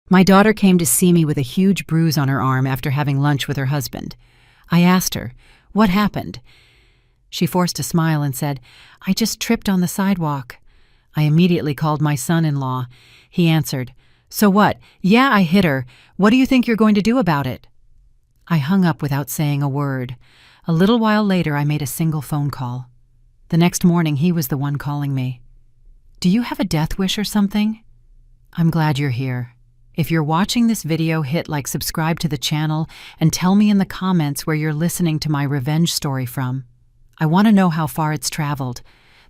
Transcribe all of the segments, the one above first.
My daughter came to see me with a huge bruise on her arm after having lunch with her husband. I asked her, "What happened?" She forced a smile and said, "I just tripped on the sidewalk." I immediately called my son-in-law. He answered, "So what? Yeah, I hit her. What do you think you're going to do about it?" I hung up without saying a word. A little while later, I made a single phone call. The next morning, he was the one calling me. "Do you have a death wish or something?" "I'm glad you're here. If you're watching this video, hit like, subscribe to the channel, and tell me in the comments where you're listening to my revenge story from. I want to know how far it's traveled."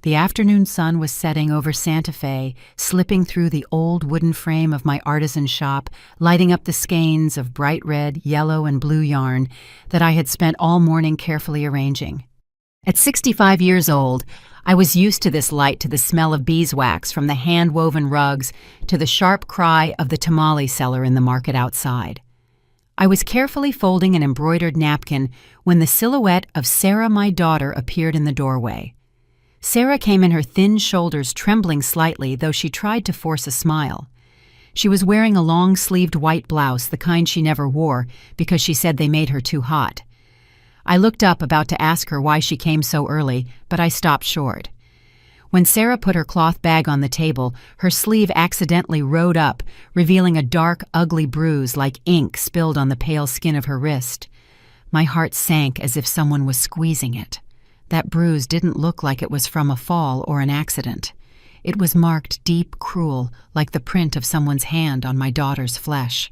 The afternoon sun was setting over Santa Fe, slipping through the old wooden frame of my artisan shop, lighting up the skeins of bright red, yellow, and blue yarn that I had spent all morning carefully arranging. At 65 years old, I was used to this light, to the smell of beeswax from the hand-woven rugs, to the sharp cry of the tamale seller in the market outside. I was carefully folding an embroidered napkin when the silhouette of Sarah, my daughter, appeared in the doorway. Sarah came in, her thin shoulders trembling slightly, though she tried to force a smile. She was wearing a long-sleeved white blouse, the kind she never wore because she said they made her too hot. I looked up, about to ask her why she came so early, but I stopped short. When Sarah put her cloth bag on the table, her sleeve accidentally rode up, revealing a dark, ugly bruise like ink spilled on the pale skin of her wrist. My heart sank as if someone was squeezing it. That bruise didn't look like it was from a fall or an accident. It was marked deep, cruel, like the print of someone's hand on my daughter's flesh.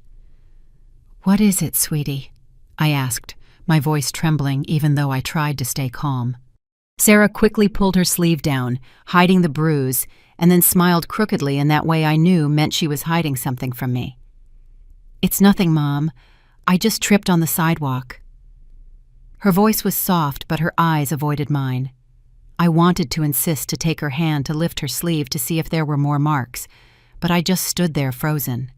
"What is it, sweetie?" I asked, my voice trembling even though I tried to stay calm. Sarah quickly pulled her sleeve down, hiding the bruise, and then smiled crookedly in that way I knew meant she was hiding something from me. "It's nothing, Mom. I just tripped on the sidewalk." Her voice was soft, but her eyes avoided mine. I wanted to insist, to take her hand, to lift her sleeve to see if there were more marks, but I just stood there frozen.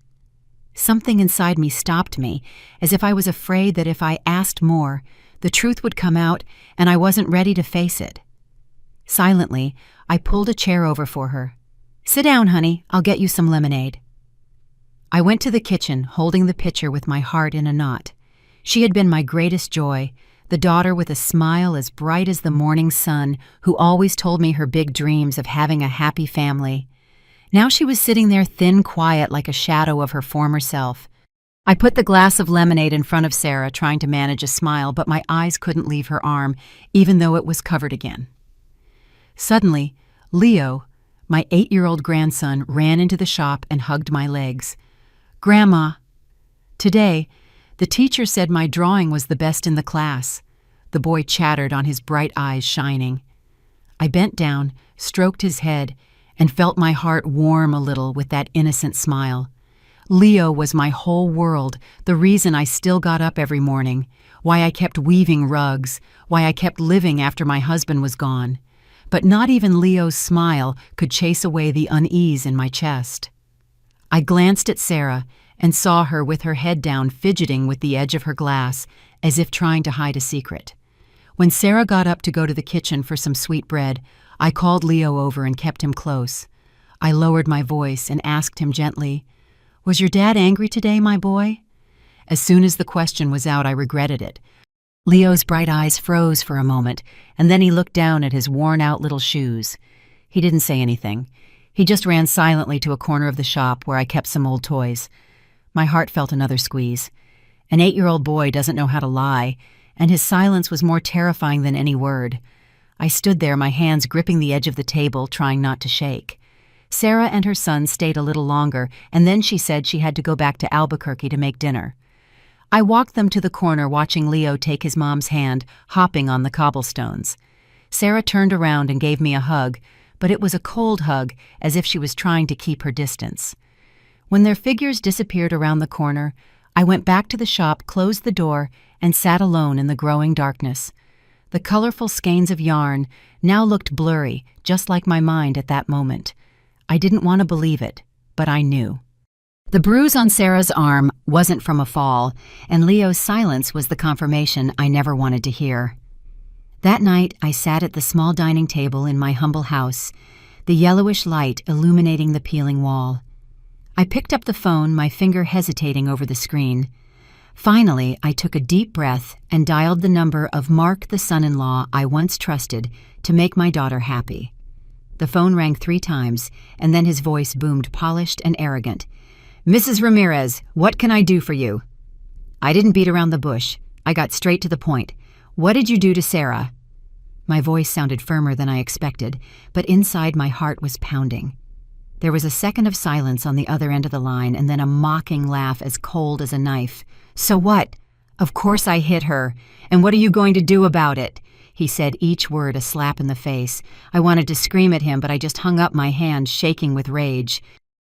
Something inside me stopped me, as if I was afraid that if I asked more, the truth would come out and I wasn't ready to face it. Silently, I pulled a chair over for her. "Sit down, honey. I'll get you some lemonade." I went to the kitchen, holding the pitcher with my heart in a knot. She had been my greatest joy, the daughter with a smile as bright as the morning sun, who always told me her big dreams of having a happy family. Now she was sitting there, thin, quiet, like a shadow of her former self. I put the glass of lemonade in front of Sarah, trying to manage a smile, but my eyes couldn't leave her arm, even though it was covered again. Suddenly, Leo, my 8-year-old grandson, ran into the shop and hugged my legs. "Grandma." Today, the teacher said my drawing was the best in the class. The boy chattered, on his bright eyes shining. I bent down, stroked his head, and felt my heart warm a little with that innocent smile. Leo was my whole world, the reason I still got up every morning, why I kept weaving rugs, why I kept living after my husband was gone. But not even Leo's smile could chase away the unease in my chest. I glanced at Sarah and saw her with her head down, fidgeting with the edge of her glass, as if trying to hide a secret. When Sarah got up to go to the kitchen for some sweet bread, I called Leo over and kept him close. I lowered my voice and asked him gently, "Was your dad angry today, my boy?" As soon as the question was out, I regretted it. Leo's bright eyes froze for a moment, and then he looked down at his worn-out little shoes. He didn't say anything. He just ran silently to a corner of the shop where I kept some old toys. My heart felt another squeeze. An 8-year-old boy doesn't know how to lie, and his silence was more terrifying than any word. I stood there, my hands gripping the edge of the table, trying not to shake. Sarah and her son stayed a little longer, and then she said she had to go back to Albuquerque to make dinner. I walked them to the corner, watching Leo take his mom's hand, hopping on the cobblestones. Sarah turned around and gave me a hug, but it was a cold hug, as if she was trying to keep her distance. When their figures disappeared around the corner, I went back to the shop, closed the door, and sat alone in the growing darkness. The colorful skeins of yarn now looked blurry, just like my mind at that moment. I didn't want to believe it, but I knew. The bruise on Sarah's arm wasn't from a fall, and Leo's silence was the confirmation I never wanted to hear. That night, I sat at the small dining table in my humble house, the yellowish light illuminating the peeling wall. I picked up the phone, my finger hesitating over the screen. Finally, I took a deep breath and dialed the number of Mark, the son-in-law I once trusted, to make my daughter happy. The phone rang 3 times, and then his voice boomed, polished and arrogant. "Mrs. Ramirez, what can I do for you?" I didn't beat around the bush. I got straight to the point. "What did you do to Sarah?" My voice sounded firmer than I expected, but inside my heart was pounding. There was a second of silence on the other end of the line, and then a mocking laugh as cold as a knife. "So what? Of course I hit her. And what are you going to do about it?" He said, each word a slap in the face. I wanted to scream at him, but I just hung up my hand, shaking with rage.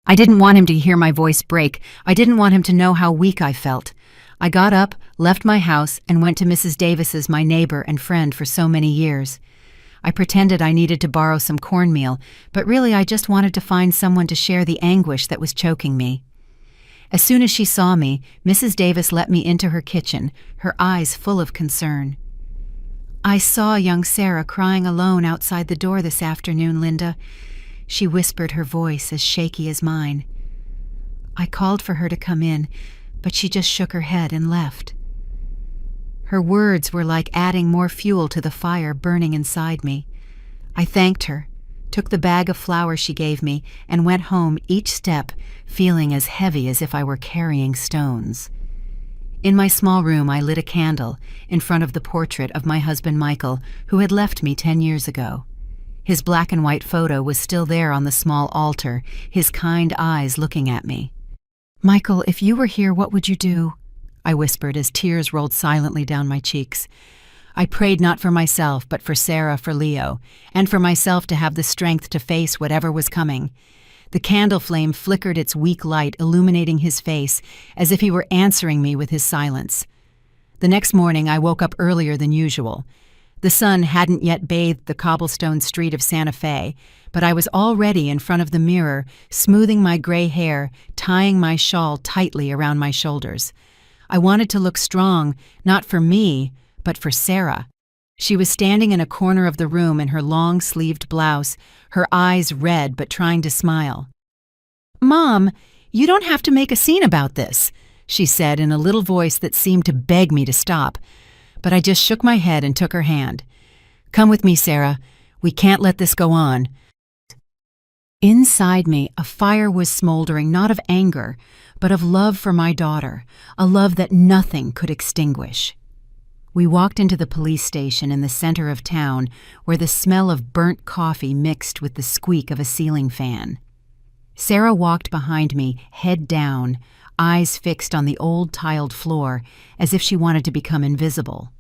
I didn't want him to hear my voice break. I didn't want him to know how weak I felt. I got up, left my house, and went to Mrs. Davis's, my neighbor and friend for so many years. I pretended I needed to borrow some cornmeal, but really I just wanted to find someone to share the anguish that was choking me. As soon as she saw me, Mrs. Davis let me into her kitchen, her eyes full of concern. "I saw young Sarah crying alone outside the door this afternoon, Linda," she whispered, her voice as shaky as mine. "I called for her to come in, but she just shook her head and left." Her words were like adding more fuel to the fire burning inside me. I thanked her, took the bag of flour she gave me, and went home, each step feeling as heavy as if I were carrying stones. In my small room, I lit a candle in front of the portrait of my husband Michael, who had left me 10 years ago. His black and white photo was still there on the small altar, his kind eyes looking at me. "Michael, if you were here, what would you do?" I whispered as tears rolled silently down my cheeks. I prayed not for myself, but for Sarah, for Leo, and for myself to have the strength to face whatever was coming. The candle flame flickered its weak light, illuminating his face, as if he were answering me with his silence. The next morning, I woke up earlier than usual. The sun hadn't yet bathed the cobblestone street of Santa Fe, but I was already in front of the mirror, smoothing my gray hair, tying my shawl tightly around my shoulders. I wanted to look strong, not for me, but for Sarah. She was standing in a corner of the room in her long-sleeved blouse, her eyes red but trying to smile. "Mom, you don't have to make a scene about this," she said in a little voice that seemed to beg me to stop. But I just shook my head and took her hand. "Come with me, Sarah. We can't let this go on." Inside me, a fire was smoldering, not of anger, but of love for my daughter, a love that nothing could extinguish. We walked into the police station in the center of town, where the smell of burnt coffee mixed with the squeak of a ceiling fan. Sarah walked behind me, head down, eyes fixed on the old tiled floor, as if she wanted to become invisible.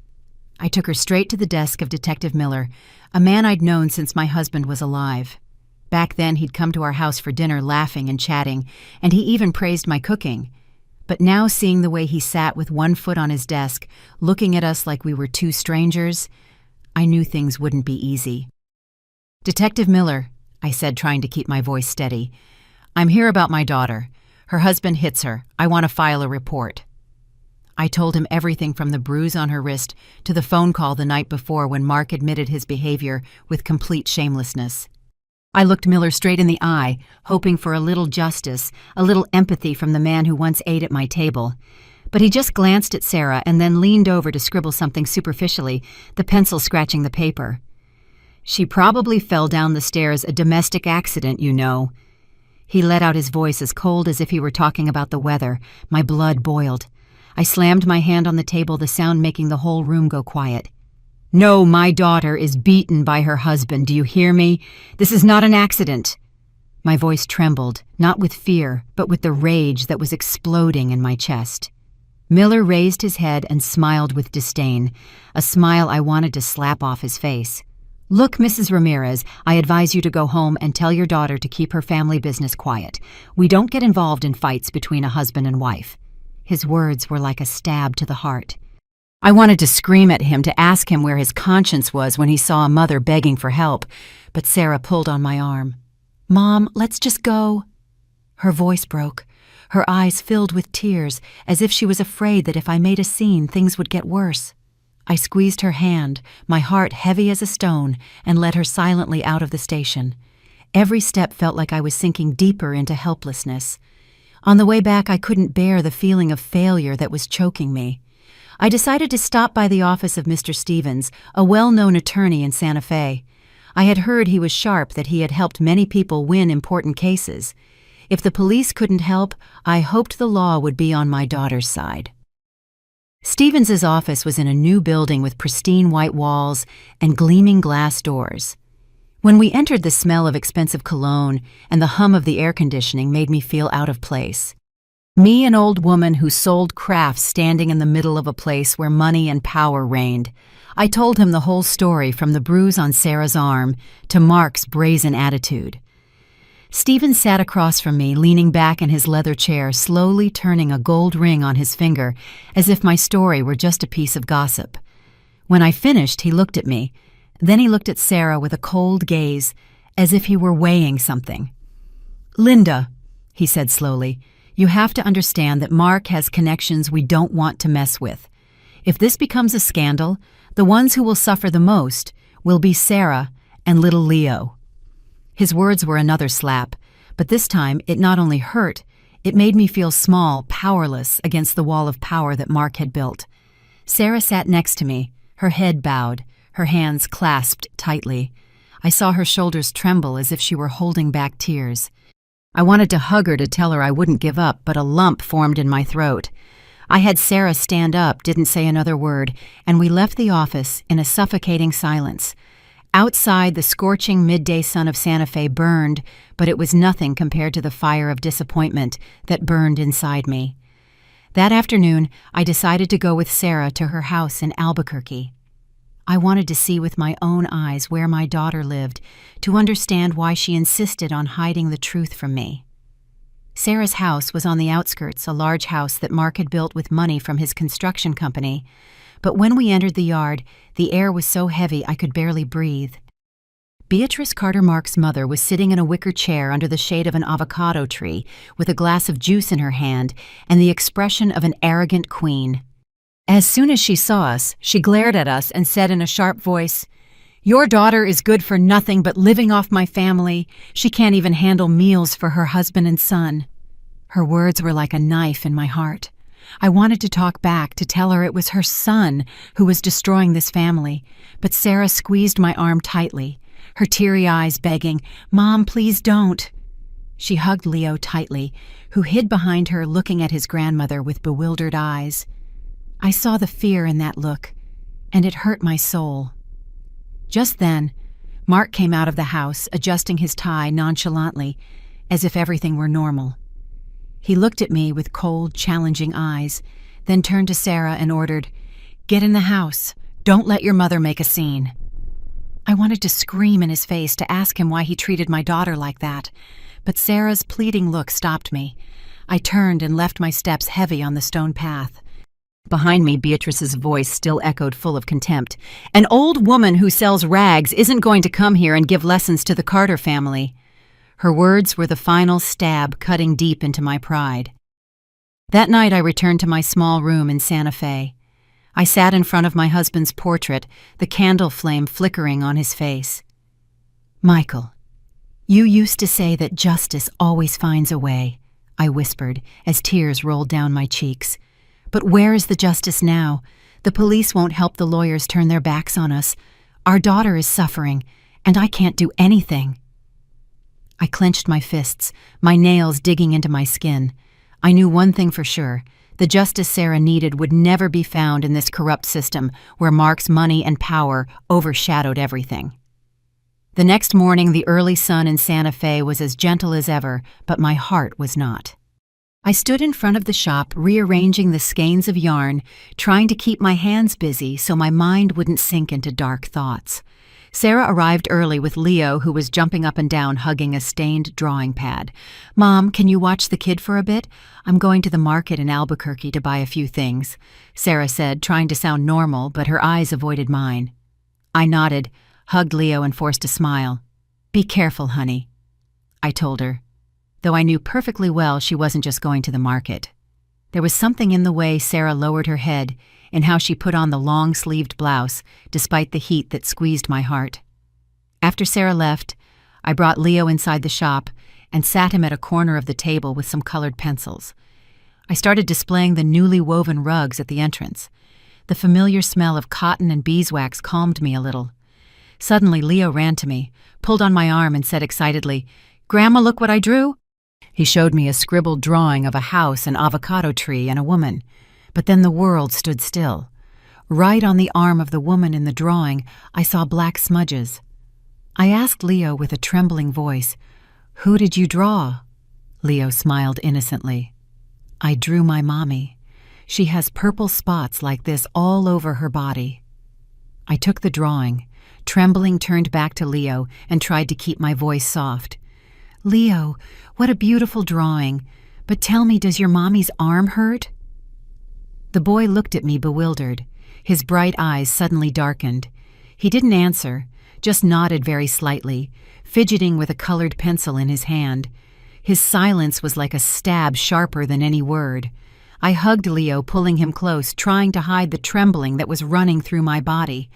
I took her straight to the desk of Detective Miller, a man I'd known since my husband was alive. Back then, he'd come to our house for dinner laughing and chatting, and he even praised my cooking. But now, seeing the way he sat with one foot on his desk, looking at us like we were 2 strangers, I knew things wouldn't be easy. "Detective Miller," I said, trying to keep my voice steady, "I'm here about my daughter. Her husband hits her. I want to file a report." I told him everything from the bruise on her wrist to the phone call the night before when Mark admitted his behavior with complete shamelessness. I looked Miller straight in the eye, hoping for a little justice, a little empathy from the man who once ate at my table. But he just glanced at Sarah and then leaned over to scribble something superficially, the pencil scratching the paper. "She probably fell down the stairs, a domestic accident, you know." He let out his voice as cold as if he were talking about the weather. My blood boiled. I slammed my hand on the table, the sound making the whole room go quiet. "No, my daughter is beaten by her husband. Do you hear me? This is not an accident." My voice trembled, not with fear, but with the rage that was exploding in my chest. Miller raised his head and smiled with disdain, a smile I wanted to slap off his face. "Look, Mrs. Ramirez, I advise you to go home and tell your daughter to keep her family business quiet. We don't get involved in fights between a husband and wife." His words were like a stab to the heart. I wanted to scream at him, to ask him where his conscience was when he saw a mother begging for help, but Sarah pulled on my arm. "Mom, let's just go." Her voice broke. Her eyes filled with tears, as if she was afraid that if I made a scene, things would get worse. I squeezed her hand, my heart heavy as a stone, and led her silently out of the station. Every step felt like I was sinking deeper into helplessness. On the way back, I couldn't bear the feeling of failure that was choking me. I decided to stop by the office of Mr. Stevens, a well-known attorney in Santa Fe. I had heard he was sharp, that he had helped many people win important cases. If the police couldn't help, I hoped the law would be on my daughter's side. Stevens's office was in a new building with pristine white walls and gleaming glass doors. When we entered, the smell of expensive cologne and the hum of the air conditioning made me feel out of place. Me, an old woman who sold crafts, standing in the middle of a place where money and power reigned. I told him the whole story, from the bruise on Sarah's arm to Mark's brazen attitude. Stevens sat across from me, leaning back in his leather chair, slowly turning a gold ring on his finger, as if my story were just a piece of gossip. When I finished, he looked at me. Then he looked at Sarah with a cold gaze, as if he were weighing something. "Linda," he said slowly, "you have to understand that Mark has connections we don't want to mess with. If this becomes a scandal, the ones who will suffer the most will be Sarah and little Leo." His words were another slap, but this time it not only hurt, it made me feel small, powerless against the wall of power that Mark had built. Sarah sat next to me, her head bowed, her hands clasped tightly. I saw her shoulders tremble as if she were holding back tears. I wanted to hug her to tell her I wouldn't give up, but a lump formed in my throat. I had Sarah stand up, didn't say another word, and we left the office in a suffocating silence. Outside, the scorching midday sun of Santa Fe burned, but it was nothing compared to the fire of disappointment that burned inside me. That afternoon, I decided to go with Sarah to her house in Albuquerque. I wanted to see with my own eyes where my daughter lived, to understand why she insisted on hiding the truth from me. Sarah's house was on the outskirts, a large house that Mark had built with money from his construction company. But when we entered the yard, the air was so heavy I could barely breathe. Beatrice Carter Mark's mother was sitting in a wicker chair under the shade of an avocado tree, with a glass of juice in her hand and the expression of an arrogant queen. As soon as she saw us, she glared at us and said in a sharp voice, "Your daughter is good for nothing but living off my family. She can't even handle meals for her husband and son." Her words were like a knife in my heart. I wanted to talk back, to tell her it was her son who was destroying this family, but Sarah squeezed my arm tightly, her teary eyes begging, "Mom, please don't." She hugged Leo tightly, who hid behind her, looking at his grandmother with bewildered eyes. I saw the fear in that look, and it hurt my soul. Just then, Mark came out of the house, adjusting his tie nonchalantly, as if everything were normal. He looked at me with cold, challenging eyes, then turned to Sarah and ordered, "Get in the house. Don't let your mother make a scene." I wanted to scream in his face, to ask him why he treated my daughter like that, but Sarah's pleading look stopped me. I turned and left my steps heavy on the stone path. Behind me, Beatrice's voice still echoed, full of contempt. "An old woman who sells rags isn't going to come here and give lessons to the Carter family." Her words were the final stab cutting deep into my pride. That night I returned to my small room in Santa Fe. I sat in front of my husband's portrait, the candle flame flickering on his face. "Michael, you used to say that justice always finds a way," I whispered as tears rolled down my cheeks. "But where is the justice now? The police won't help the lawyers turn their backs on us. Our daughter is suffering, and I can't do anything." I clenched my fists, my nails digging into my skin. I knew one thing for sure: the justice Sarah needed would never be found in this corrupt system where Mark's money and power overshadowed everything. The next morning, the early sun in Santa Fe was as gentle as ever, but my heart was not. I stood in front of the shop, rearranging the skeins of yarn, trying to keep my hands busy so my mind wouldn't sink into dark thoughts. Sarah arrived early with Leo, who was jumping up and down, hugging a stained drawing pad. "Mom, can you watch the kid for a bit? I'm going to the market in Albuquerque to buy a few things," Sarah said, trying to sound normal, but her eyes avoided mine. I nodded, hugged Leo, and forced a smile. "Be careful, honey," I told her, though I knew perfectly well she wasn't just going to the market. There was something in the way Sarah lowered her head, in how she put on the long-sleeved blouse, despite the heat that squeezed my heart. After Sarah left, I brought Leo inside the shop and sat him at a corner of the table with some colored pencils. I started displaying the newly woven rugs at the entrance. The familiar smell of cotton and beeswax calmed me a little. Suddenly, Leo ran to me, pulled on my arm, and said excitedly, "Grandma, look what I drew." He showed me a scribbled drawing of a house, an avocado tree, and a woman. But then the world stood still. Right on the arm of the woman in the drawing, I saw black smudges. I asked Leo with a trembling voice, "Who did you draw?" Leo smiled innocently. "I drew my mommy. She has purple spots like this all over her body." I took the drawing, trembling, turned back to Leo and tried to keep my voice soft. "Leo, what a beautiful drawing. But tell me, does your mommy's arm hurt?" The boy looked at me bewildered. His bright eyes suddenly darkened. He didn't answer, just nodded very slightly, fidgeting with a colored pencil in his hand. His silence was like a stab sharper than any word. I hugged Leo, pulling him close, trying to hide the trembling that was running through my body.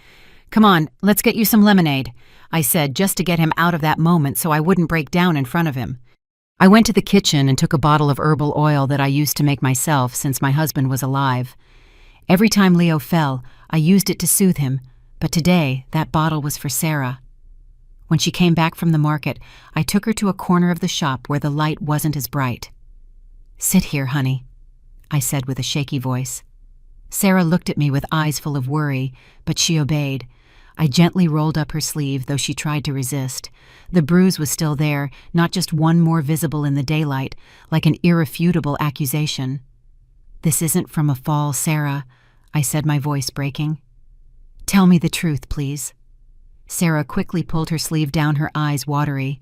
"Come on, let's get you some lemonade," I said, just to get him out of that moment so I wouldn't break down in front of him. I went to the kitchen and took a bottle of herbal oil that I used to make myself since my husband was alive. Every time Leo fell, I used it to soothe him, but today that bottle was for Sarah. When she came back from the market, I took her to a corner of the shop where the light wasn't as bright. "Sit here, honey," I said with a shaky voice. Sarah looked at me with eyes full of worry, but she obeyed. I gently rolled up her sleeve, though she tried to resist. The bruise was still there, not just one more visible in the daylight, like an irrefutable accusation. "This isn't from a fall, Sarah," I said, my voice breaking. "Tell me the truth, please." Sarah quickly pulled her sleeve down, her eyes watery.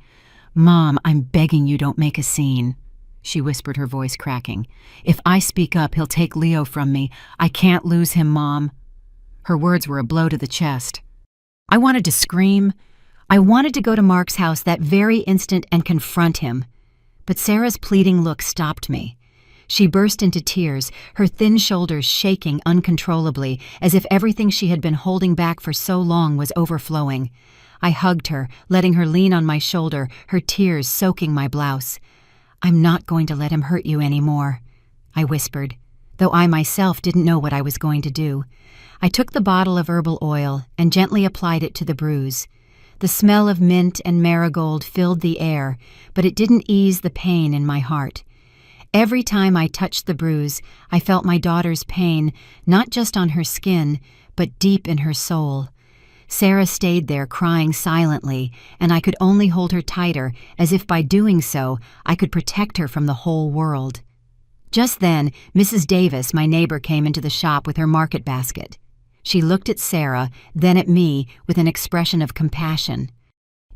"Mom, I'm begging you, don't make a scene," she whispered, her voice cracking. "If I speak up, he'll take Leo from me. I can't lose him, Mom." Her words were a blow to the chest. I wanted to scream. I wanted to go to Mark's house that very instant and confront him. But Sarah's pleading look stopped me. She burst into tears, her thin shoulders shaking uncontrollably, as if everything she had been holding back for so long was overflowing. I hugged her, letting her lean on my shoulder, her tears soaking my blouse. "I'm not going to let him hurt you anymore," I whispered, though I myself didn't know what I was going to do. I took the bottle of herbal oil and gently applied it to the bruise. The smell of mint and marigold filled the air, but it didn't ease the pain in my heart. Every time I touched the bruise, I felt my daughter's pain, not just on her skin, but deep in her soul. Sarah stayed there crying silently, and I could only hold her tighter, as if by doing so, I could protect her from the whole world. Just then, Mrs. Davis, my neighbor, came into the shop with her market basket. She looked at Sarah, then at me, with an expression of compassion.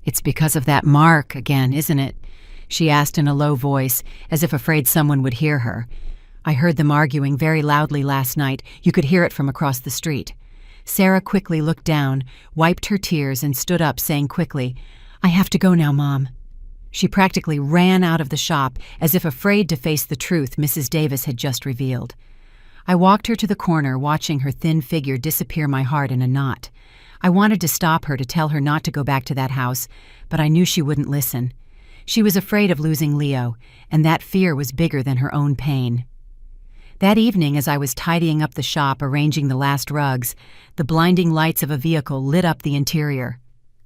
"It's because of that Mark again, isn't it?" she asked in a low voice, as if afraid someone would hear her. "I heard them arguing very loudly last night. You could hear it from across the street." Sarah quickly looked down, wiped her tears, and stood up, saying quickly, "I have to go now, Mom." She practically ran out of the shop, as if afraid to face the truth Mrs. Davis had just revealed. I walked her to the corner, watching her thin figure disappear, my heart in a knot. I wanted to stop her, to tell her not to go back to that house, but I knew she wouldn't listen. She was afraid of losing Leo, and that fear was bigger than her own pain. That evening, as I was tidying up the shop, arranging the last rugs, the blinding lights of a vehicle lit up the interior.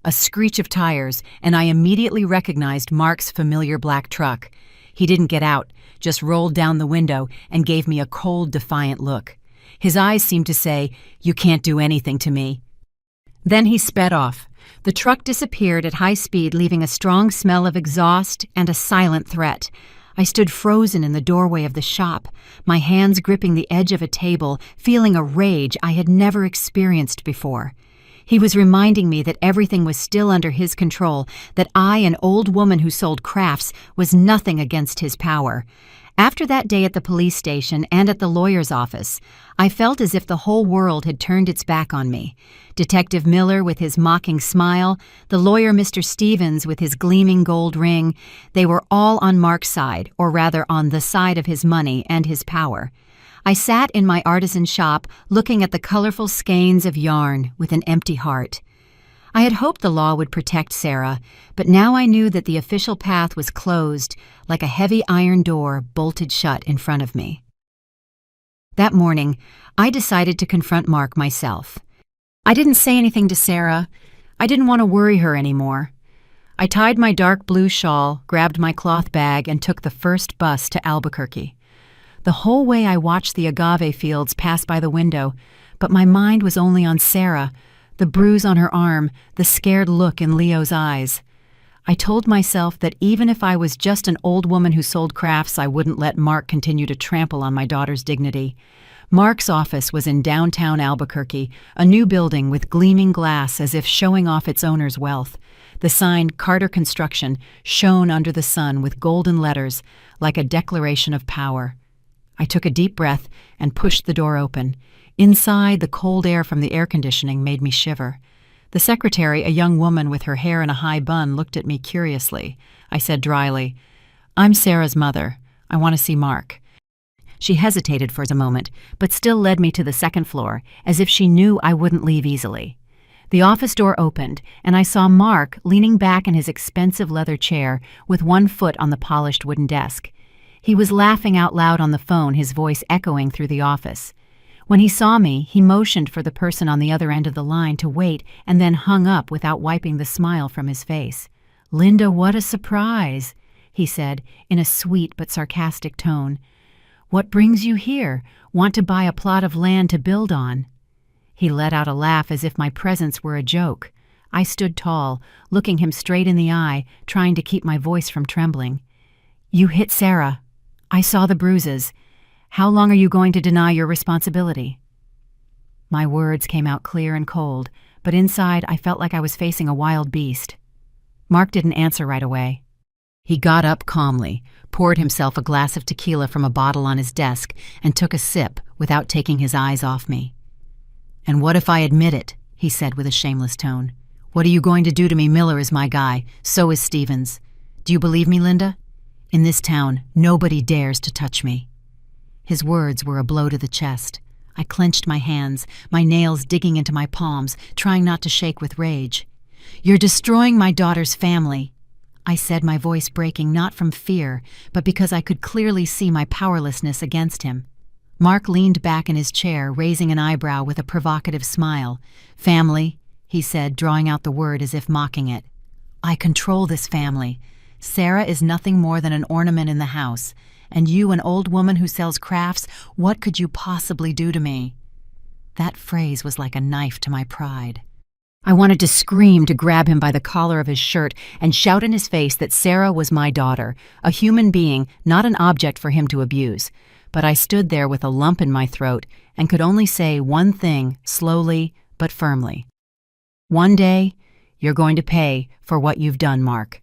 A screech of tires, and I immediately recognized Mark's familiar black truck. He didn't get out, just rolled down the window and gave me a cold, defiant look. His eyes seemed to say, "You can't do anything to me." Then he sped off. The truck disappeared at high speed, leaving a strong smell of exhaust and a silent threat. I stood frozen in the doorway of the shop, my hands gripping the edge of a table, feeling a rage I had never experienced before. He was reminding me that everything was still under his control, that I, an old woman who sold crafts, was nothing against his power. After that day at the police station and at the lawyer's office, I felt as if the whole world had turned its back on me. Detective Miller with his mocking smile, the lawyer Mr. Stevens with his gleaming gold ring, they were all on Mark's side, or rather on the side of his money and his power. I sat in my artisan shop looking at the colorful skeins of yarn with an empty heart. I had hoped the law would protect Sarah, but now I knew that the official path was closed, like a heavy iron door bolted shut in front of me. That morning, I decided to confront Mark myself. I didn't say anything to Sarah. I didn't want to worry her anymore. I tied my dark blue shawl, grabbed my cloth bag, and took the first bus to Albuquerque. The whole way I watched the agave fields pass by the window, but my mind was only on Sarah, the bruise on her arm, the scared look in Leo's eyes. I told myself that even if I was just an old woman who sold crafts, I wouldn't let Mark continue to trample on my daughter's dignity. Mark's office was in downtown Albuquerque, a new building with gleaming glass as if showing off its owner's wealth. The sign Carter Construction shone under the sun with golden letters, like a declaration of power. I took a deep breath and pushed the door open. Inside, the cold air from the air conditioning made me shiver. The secretary, a young woman with her hair in a high bun, looked at me curiously. I said dryly, "I'm Sarah's mother. I want to see Mark." She hesitated for a moment, but still led me to the second floor, as if she knew I wouldn't leave easily. The office door opened, and I saw Mark leaning back in his expensive leather chair with one foot on the polished wooden desk. He was laughing out loud on the phone, his voice echoing through the office. When he saw me, he motioned for the person on the other end of the line to wait and then hung up without wiping the smile from his face. "Linda, what a surprise," he said in a sweet but sarcastic tone. "What brings you here? Want to buy a plot of land to build on?" He let out a laugh as if my presence were a joke. I stood tall, looking him straight in the eye, trying to keep my voice from trembling. "You hit Sarah. I saw the bruises. How long are you going to deny your responsibility?" My words came out clear and cold, but inside I felt like I was facing a wild beast. Mark didn't answer right away. He got up calmly, poured himself a glass of tequila from a bottle on his desk, and took a sip without taking his eyes off me. "And what if I admit it?" he said with a shameless tone. "What are you going to do to me? Miller is my guy. So is Stevens. Do you believe me, Linda? In this town, nobody dares to touch me." His words were a blow to the chest. I clenched my hands, my nails digging into my palms, trying not to shake with rage. "You're destroying my daughter's family," I said, my voice breaking not from fear, but because I could clearly see my powerlessness against him. Mark leaned back in his chair, raising an eyebrow with a provocative smile. "Family," he said, drawing out the word as if mocking it. "I control this family. Sarah is nothing more than an ornament in the house. And you, an old woman who sells crafts, what could you possibly do to me?" That phrase was like a knife to my pride. I wanted to scream, to grab him by the collar of his shirt and shout in his face that Sarah was my daughter, a human being, not an object for him to abuse. But I stood there with a lump in my throat and could only say one thing, slowly but firmly. "One day, you're going to pay for what you've done, Mark."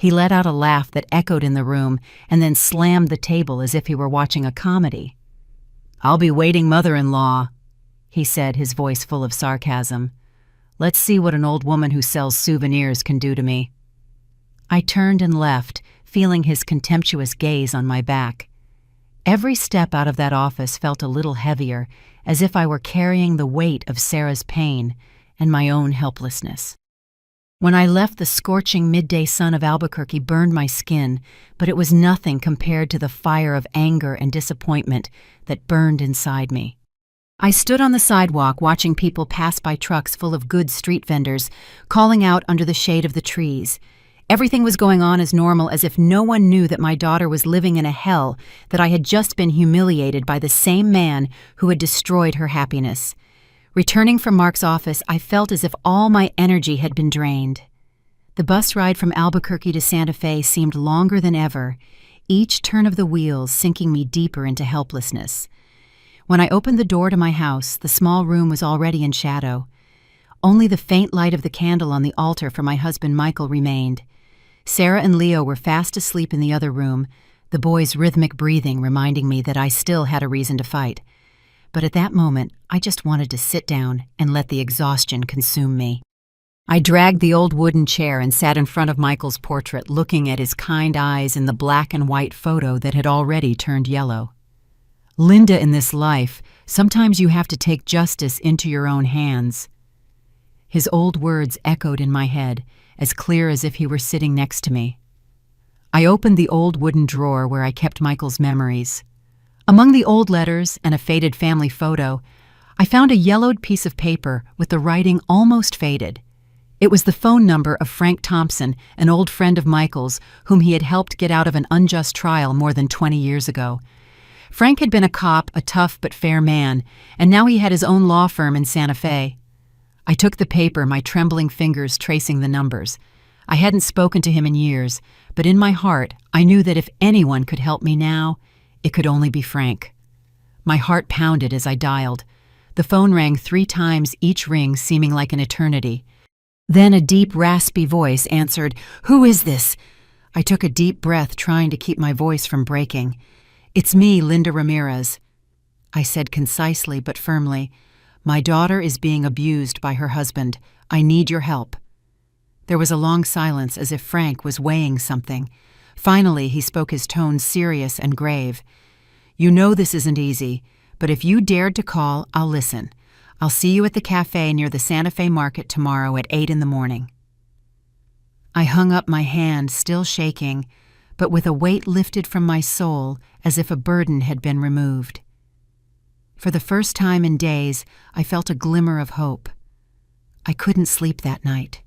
He let out a laugh that echoed in the room and then slammed the table as if he were watching a comedy. "I'll be waiting, mother-in-law," he said, his voice full of sarcasm. "Let's see what an old woman who sells souvenirs can do to me." I turned and left, feeling his contemptuous gaze on my back. Every step out of that office felt a little heavier, as if I were carrying the weight of Sarah's pain and my own helplessness. When I left, the scorching midday sun of Albuquerque burned my skin, but it was nothing compared to the fire of anger and disappointment that burned inside me. I stood on the sidewalk watching people pass by trucks full of goods street vendors, calling out under the shade of the trees. Everything was going on as normal, as if no one knew that my daughter was living in a hell, that I had just been humiliated by the same man who had destroyed her happiness. Returning from Mark's office, I felt as if all my energy had been drained. The bus ride from Albuquerque to Santa Fe seemed longer than ever, each turn of the wheels sinking me deeper into helplessness. When I opened the door to my house, the small room was already in shadow. Only the faint light of the candle on the altar for my husband Michael remained. Sarah and Leo were fast asleep in the other room, the boys' rhythmic breathing reminding me that I still had a reason to fight. But at that moment, I just wanted to sit down and let the exhaustion consume me. I dragged the old wooden chair and sat in front of Michael's portrait, looking at his kind eyes in the black and white photo that had already turned yellow. "Linda, in this life, sometimes you have to take justice into your own hands." His old words echoed in my head, as clear as if he were sitting next to me. I opened the old wooden drawer where I kept Michael's memories. Among the old letters and a faded family photo, I found a yellowed piece of paper with the writing almost faded. It was the phone number of Frank Thompson, an old friend of Michael's, whom he had helped get out of an unjust trial more than 20 years ago. Frank had been a cop, a tough but fair man, and now he had his own law firm in Santa Fe. I took the paper, my trembling fingers tracing the numbers. I hadn't spoken to him in years, but in my heart, I knew that if anyone could help me now, it could only be Frank. My heart pounded as I dialed. The phone rang 3 times, each ring seeming like an eternity. Then a deep, raspy voice answered, "Who is this?" I took a deep breath, trying to keep my voice from breaking. "It's me, Linda Ramirez." I said concisely but firmly, "My daughter is being abused by her husband. I need your help." There was a long silence, as if Frank was weighing something. Finally, he spoke, his tone serious and grave. "You know this isn't easy, but if you dared to call, I'll listen. I'll see you at the cafe near the Santa Fe market tomorrow at 8 in the morning." I hung up my hand, still shaking, but with a weight lifted from my soul as if a burden had been removed. For the first time in days, I felt a glimmer of hope. I couldn't sleep that night.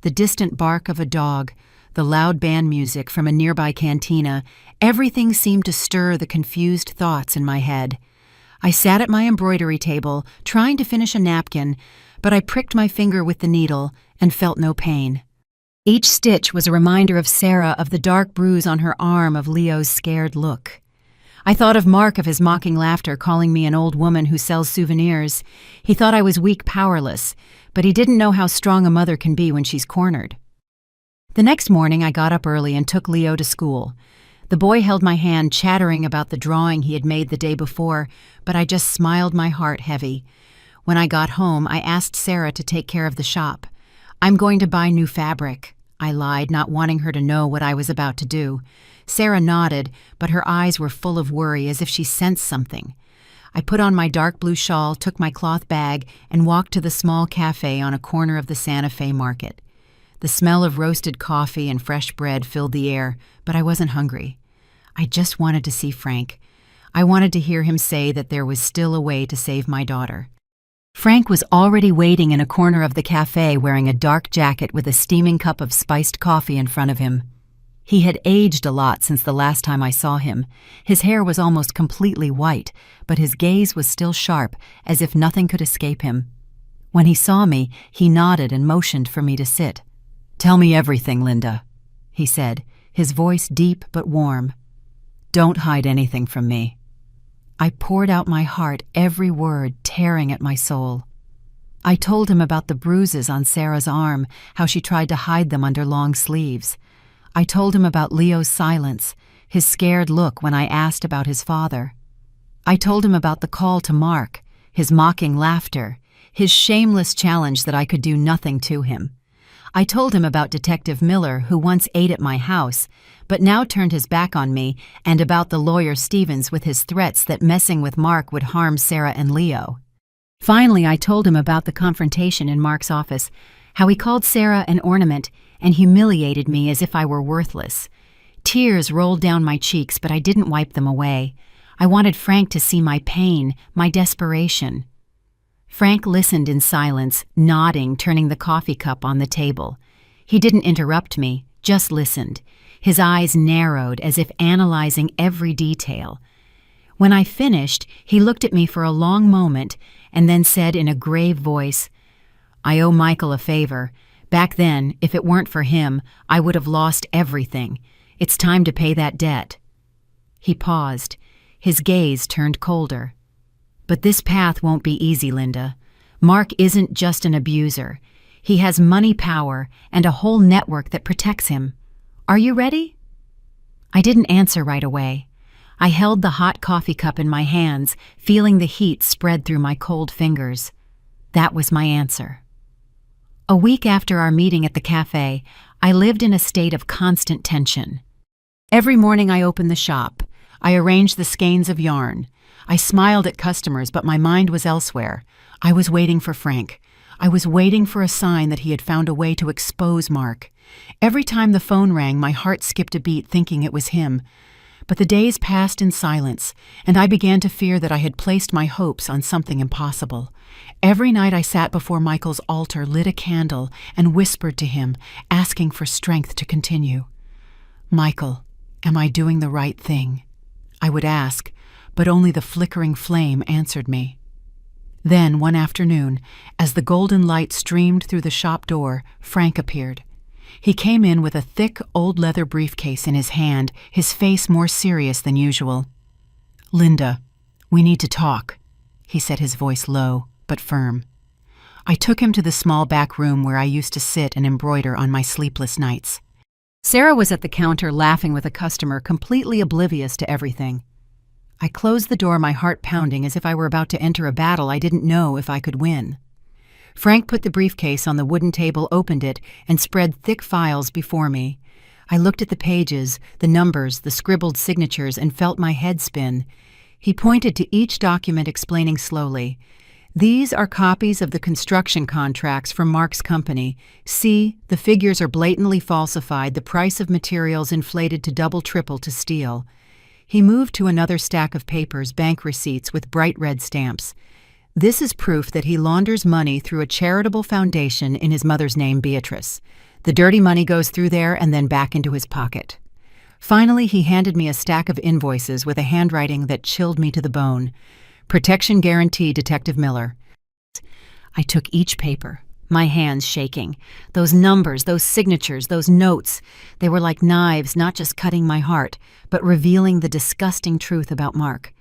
The distant bark of a dog, the loud band music from a nearby cantina, everything seemed to stir the confused thoughts in my head. I sat at my embroidery table, trying to finish a napkin, but I pricked my finger with the needle and felt no pain. Each stitch was a reminder of Sarah, of the dark bruise on her arm, of Leo's scared look. I thought of Mark, of his mocking laughter, calling me an old woman who sells souvenirs. He thought I was weak, powerless, but he didn't know how strong a mother can be when she's cornered. The next morning I got up early and took Leo to school. The boy held my hand, chattering about the drawing he had made the day before, but I just smiled, my heart heavy. When I got home, I asked Sarah to take care of the shop. "I'm going to buy new fabric," I lied, not wanting her to know what I was about to do. Sarah nodded, but her eyes were full of worry, as if she sensed something. I put on my dark blue shawl, took my cloth bag, and walked to the small cafe on a corner of the Santa Fe market. The smell of roasted coffee and fresh bread filled the air, but I wasn't hungry. I just wanted to see Frank. I wanted to hear him say that there was still a way to save my daughter. Frank was already waiting in a corner of the cafe, wearing a dark jacket with a steaming cup of spiced coffee in front of him. He had aged a lot since the last time I saw him. His hair was almost completely white, but his gaze was still sharp, as if nothing could escape him. When he saw me, he nodded and motioned for me to sit. "Tell me everything, Linda," he said, his voice deep but warm. "Don't hide anything from me." I poured out my heart, every word tearing at my soul. I told him about the bruises on Sarah's arm, how she tried to hide them under long sleeves. I told him about Leo's silence, his scared look when I asked about his father. I told him about the call to Mark, his mocking laughter, his shameless challenge that I could do nothing to him. I told him about Detective Miller, who once ate at my house, but now turned his back on me, and about the lawyer Stevens with his threats that messing with Mark would harm Sarah and Leo. Finally, I told him about the confrontation in Mark's office, how he called Sarah an ornament and humiliated me as if I were worthless. Tears rolled down my cheeks, but I didn't wipe them away. I wanted Frank to see my pain, my desperation. Frank listened in silence, nodding, turning the coffee cup on the table. He didn't interrupt me, just listened. His eyes narrowed as if analyzing every detail. When I finished, he looked at me for a long moment and then said in a grave voice, "I owe Michael a favor. Back then, if it weren't for him, I would have lost everything. It's time to pay that debt." He paused. His gaze turned colder. "But this path won't be easy, Linda. Mark isn't just an abuser. He has money, power, and a whole network that protects him. Are you ready?" I didn't answer right away. I held the hot coffee cup in my hands, feeling the heat spread through my cold fingers. That was my answer. A week after our meeting at the cafe, I lived in a state of constant tension. Every morning I opened the shop. I arranged the skeins of yarn. I smiled at customers, but my mind was elsewhere. I was waiting for Frank. I was waiting for a sign that he had found a way to expose Mark. Every time the phone rang, my heart skipped a beat thinking it was him. But the days passed in silence, and I began to fear that I had placed my hopes on something impossible. Every night I sat before Michael's altar, lit a candle, and whispered to him, asking for strength to continue. "Michael, am I doing the right thing?" I would ask, but only the flickering flame answered me. Then, one afternoon, as the golden light streamed through the shop door, Frank appeared. He came in with a thick, old leather briefcase in his hand, his face more serious than usual. "Linda, we need to talk," he said, his voice low but firm. I took him to the small back room where I used to sit and embroider on my sleepless nights. Sarah was at the counter laughing with a customer, completely oblivious to everything. I closed the door, my heart pounding as if I were about to enter a battle I didn't know if I could win. Frank put the briefcase on the wooden table, opened it, and spread thick files before me. I looked at the pages, the numbers, the scribbled signatures, and felt my head spin. He pointed to each document, explaining slowly, "These are copies of the construction contracts from Mark's company. See, the figures are blatantly falsified, the price of materials inflated to double, triple to steel." He moved to another stack of papers, bank receipts with bright red stamps. "This is proof that he launders money through a charitable foundation in his mother's name, Beatrice. The dirty money goes through there and then back into his pocket." Finally, he handed me a stack of invoices with a handwriting that chilled me to the bone. "Protection guarantee, Detective Miller." I took each paper, my hands shaking. Those numbers, those signatures, those notes, they were like knives, not just cutting my heart, but revealing the disgusting truth about Mark.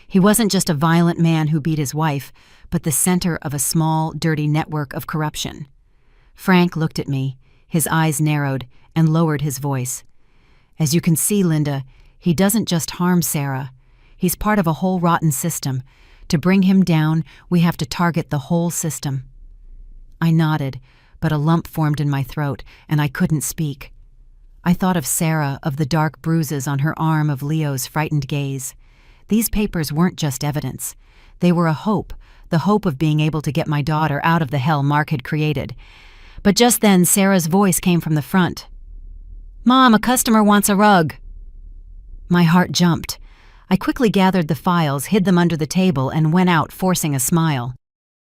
He wasn't just a violent man who beat his wife, but the center of a small, dirty network of corruption. Frank looked at me, his eyes narrowed, and lowered his voice. "As you can see, Linda, he doesn't just harm Sarah. He's part of a whole rotten system. To bring him down, we have to target the whole system." I nodded, but a lump formed in my throat, and I couldn't speak. I thought of Sarah, of the dark bruises on her arm, of Leo's frightened gaze. These papers weren't just evidence. They were a hope, the hope of being able to get my daughter out of the hell Mark had created. But just then, Sarah's voice came from the front. "Mom, a customer wants a rug." My heart jumped. I quickly gathered the files, hid them under the table, and went out, forcing a smile.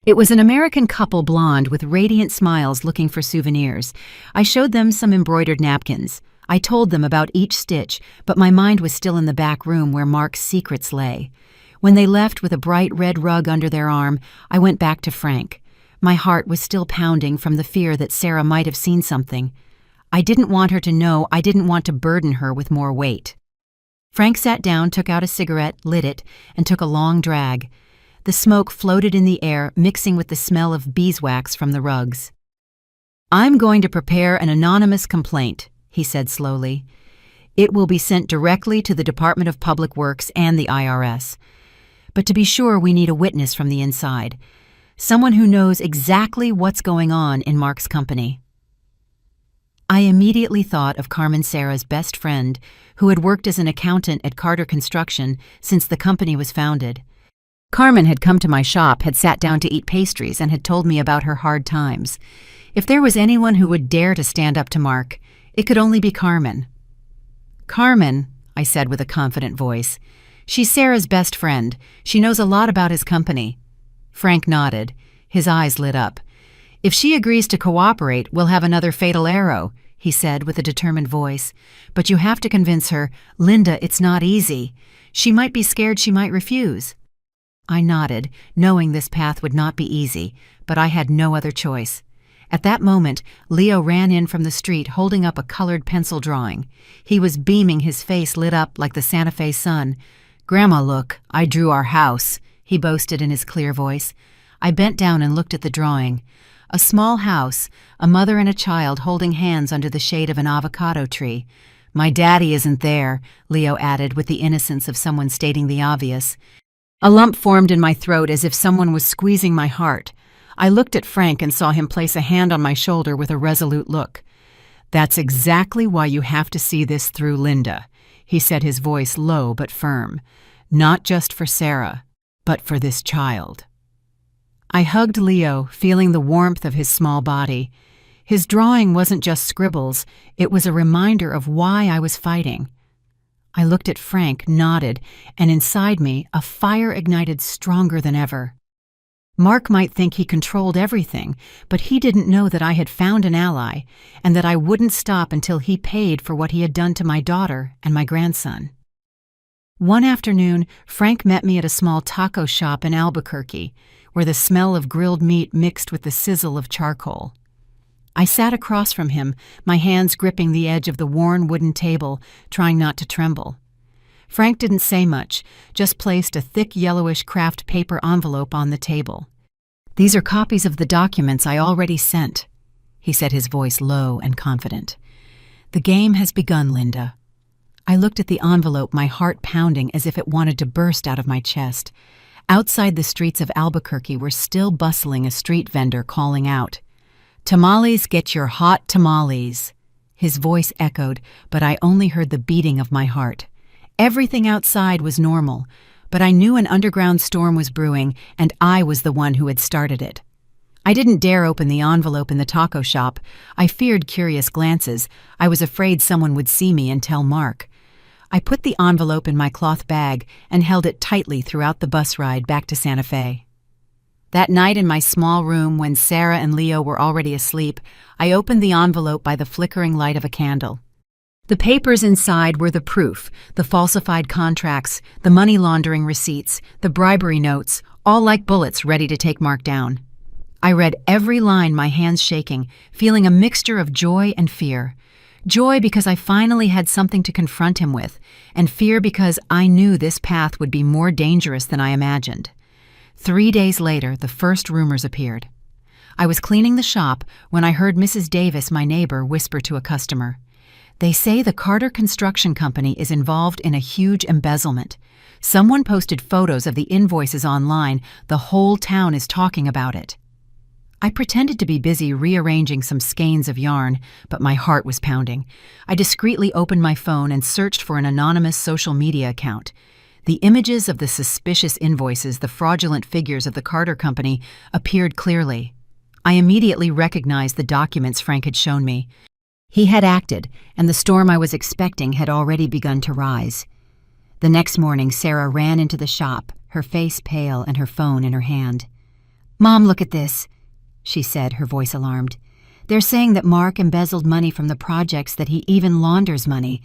It was an American couple, blonde, with radiant smiles, looking for souvenirs. I showed them some embroidered napkins. I told them about each stitch, but my mind was still in the back room where Mark's secrets lay. When they left with a bright red rug under their arm, I went back to Frank. My heart was still pounding from the fear that Sarah might have seen something. I didn't want her to know. I didn't want to burden her with more weight. Frank sat down, took out a cigarette, lit it, and took a long drag. The smoke floated in the air, mixing with the smell of beeswax from the rugs. "I'm going to prepare an anonymous complaint," he said slowly. "It will be sent directly to the Department of Public Works and the IRS. But to be sure, we need a witness from the inside. Someone who knows exactly what's going on in Mark's company." I immediately thought of Carmen, Sarah's best friend, who had worked as an accountant at Carter Construction since the company was founded. Carmen had come to my shop, had sat down to eat pastries, and had told me about her hard times. If there was anyone who would dare to stand up to Mark, it could only be Carmen. "Carmen," I said with a confident voice, "she's Sarah's best friend. She knows a lot about his company." Frank nodded. His eyes lit up. "If she agrees to cooperate, we'll have another fatal arrow," he said with a determined voice. "But you have to convince her. Linda, it's not easy. She might be scared, she might refuse." I nodded, knowing this path would not be easy, but I had no other choice. At that moment, Leo ran in from the street holding up a colored pencil drawing. He was beaming, his face lit up like the Santa Fe sun. "Grandma, look, I drew our house," he boasted in his clear voice. I bent down and looked at the drawing. A small house, a mother and a child holding hands under the shade of an avocado tree. "My daddy isn't there," Leo added with the innocence of someone stating the obvious. A lump formed in my throat as if someone was squeezing my heart. I looked at Frank and saw him place a hand on my shoulder with a resolute look. "That's exactly why you have to see this through, Linda," he said, his voice low but firm. "Not just for Sarah, but for this child." I hugged Leo, feeling the warmth of his small body. His drawing wasn't just scribbles, it was a reminder of why I was fighting. I looked at Frank, nodded, and inside me, a fire ignited stronger than ever. Mark might think he controlled everything, but he didn't know that I had found an ally, and that I wouldn't stop until he paid for what he had done to my daughter and my grandson. One afternoon, Frank met me at a small taco shop in Albuquerque, where the smell of grilled meat mixed with the sizzle of charcoal. I sat across from him, my hands gripping the edge of the worn wooden table, trying not to tremble. Frank didn't say much, just placed a thick yellowish craft paper envelope on the table. "These are copies of the documents I already sent," he said, his voice low and confident. "The game has begun, Linda." I looked at the envelope, my heart pounding as if it wanted to burst out of my chest. Outside the streets of Albuquerque were still bustling a street vendor calling out, "Tamales, get your hot tamales." His voice echoed, but I only heard the beating of my heart. Everything outside was normal, but I knew an underground storm was brewing, and I was the one who had started it. I didn't dare open the envelope in the taco shop. I feared curious glances. I was afraid someone would see me and tell Mark. I put the envelope in my cloth bag and held it tightly throughout the bus ride back to Santa Fe. That night in my small room, when Sarah and Leo were already asleep, I opened the envelope by the flickering light of a candle. The papers inside were the proof, the falsified contracts, the money laundering receipts, the bribery notes, all like bullets ready to take Mark down. I read every line, my hands shaking, feeling a mixture of joy and fear. Joy because I finally had something to confront him with, and fear because I knew this path would be more dangerous than I imagined. 3 days later, the first rumors appeared. I was cleaning the shop when I heard Mrs. Davis, my neighbor, whisper to a customer, "They say the Carter Construction Company is involved in a huge embezzlement. Someone posted photos of the invoices online. The whole town is talking about it." I pretended to be busy rearranging some skeins of yarn, but my heart was pounding. I discreetly opened my phone and searched for an anonymous social media account. The images of the suspicious invoices, the fraudulent figures of the Carter Company, appeared clearly. I immediately recognized the documents Frank had shown me. He had acted, and the storm I was expecting had already begun to rise. The next morning, Sarah ran into the shop, her face pale and her phone in her hand. "Mom, look at this," she said, her voice alarmed. "They're saying that Mark embezzled money from the projects, that he even launders money.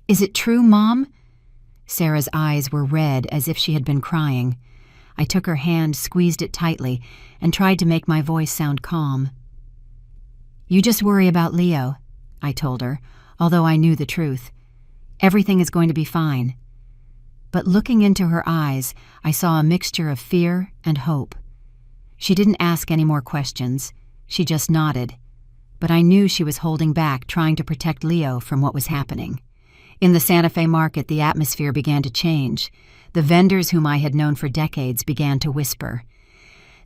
Is it true, Mom?" Sarah's eyes were red as if she had been crying. I took her hand, squeezed it tightly, and tried to make my voice sound calm. "You just worry about Leo," I told her, although I knew the truth. "Everything is going to be fine." But looking into her eyes, I saw a mixture of fear and hope. She didn't ask any more questions. She just nodded. But I knew she was holding back, trying to protect Leo from what was happening. In the Santa Fe market, the atmosphere began to change. The vendors whom I had known for decades began to whisper.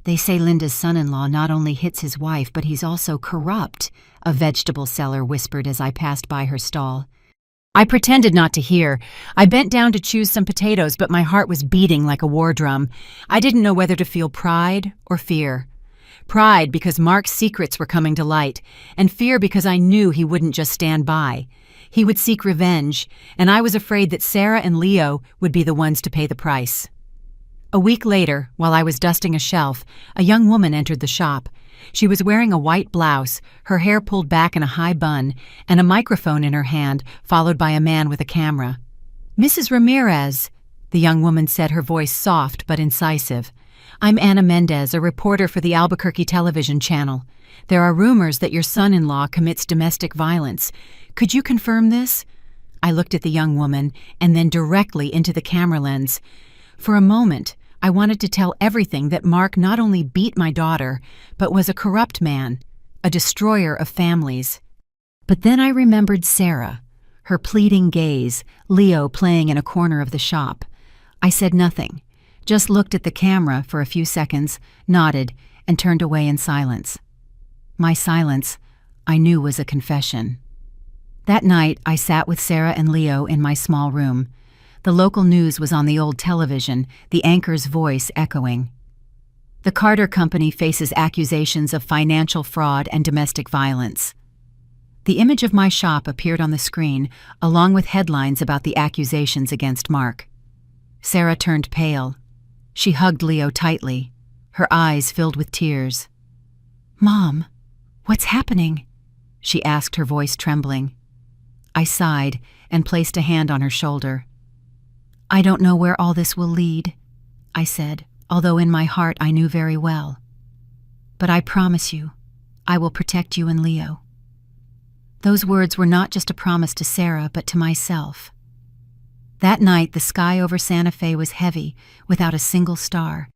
"They say Linda's son-in-law not only hits his wife, but he's also corrupt," a vegetable seller whispered as I passed by her stall. I pretended not to hear. I bent down to choose some potatoes, but my heart was beating like a war drum. I didn't know whether to feel pride or fear. Pride because Mark's secrets were coming to light, and fear because I knew he wouldn't just stand by. He would seek revenge, and I was afraid that Sarah and Leo would be the ones to pay the price. A week later, while I was dusting a shelf, a young woman entered the shop. She was wearing a white blouse, her hair pulled back in a high bun, and a microphone in her hand, followed by a man with a camera. "Mrs. Ramirez," the young woman said, her voice soft but incisive. "I'm Anna Mendez, a reporter for the Albuquerque television channel. There are rumors that your son-in-law commits domestic violence. Could you confirm this?" I looked at the young woman and then directly into the camera lens. For a moment, I wanted to tell everything, that Mark not only beat my daughter, but was a corrupt man, a destroyer of families. But then I remembered Sarah, her pleading gaze, Leo playing in a corner of the shop. I said nothing, just looked at the camera for a few seconds, nodded, and turned away in silence. My silence, I knew, was a confession. That night, I sat with Sarah and Leo in my small room. The local news was on the old television, the anchor's voice echoing. The Carter Company faces accusations of financial fraud and domestic violence. The image of my shop appeared on the screen, along with headlines about the accusations against Mark. Sarah turned pale. She hugged Leo tightly, her eyes filled with tears. "Mom, what's happening?" she asked, her voice trembling. I sighed and placed a hand on her shoulder. "I don't know where all this will lead," I said, although in my heart I knew very well. "But I promise you, I will protect you and Leo." Those words were not just a promise to Sarah, but to myself. That night, the sky over Santa Fe was heavy, without a single star.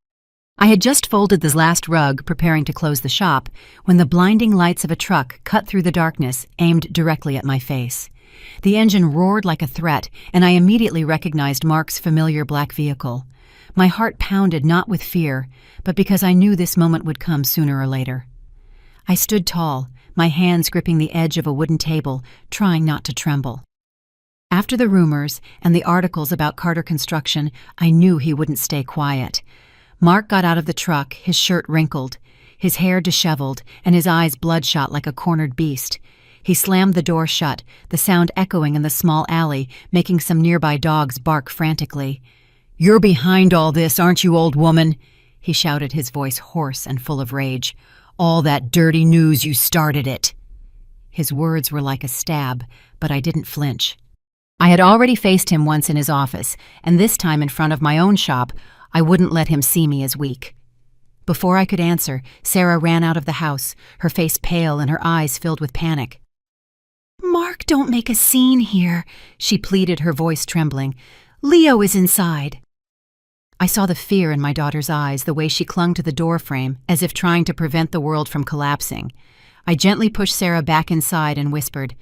I had just folded the last rug, preparing to close the shop, when the blinding lights of a truck cut through the darkness, aimed directly at my face. The engine roared like a threat, and I immediately recognized Mark's familiar black vehicle. My heart pounded not with fear, but because I knew this moment would come sooner or later. I stood tall, my hands gripping the edge of a wooden table, trying not to tremble. After the rumors and the articles about Carter Construction, I knew he wouldn't stay quiet. Mark got out of the truck, his shirt wrinkled, his hair disheveled, and his eyes bloodshot like a cornered beast. He slammed the door shut, the sound echoing in the small alley, making some nearby dogs bark frantically. "You're behind all this, aren't you, old woman?" he shouted, his voice hoarse and full of rage. "All that dirty news, you started it." His words were like a stab, but I didn't flinch. I had already faced him once in his office, and this time in front of my own shop, I wouldn't let him see me as weak. Before I could answer, Sarah ran out of the house, her face pale and her eyes filled with panic. "Mark, don't make a scene here," she pleaded, her voice trembling. "Leo is inside." I saw the fear in my daughter's eyes, the way she clung to the doorframe, as if trying to prevent the world from collapsing. I gently pushed Sarah back inside and whispered,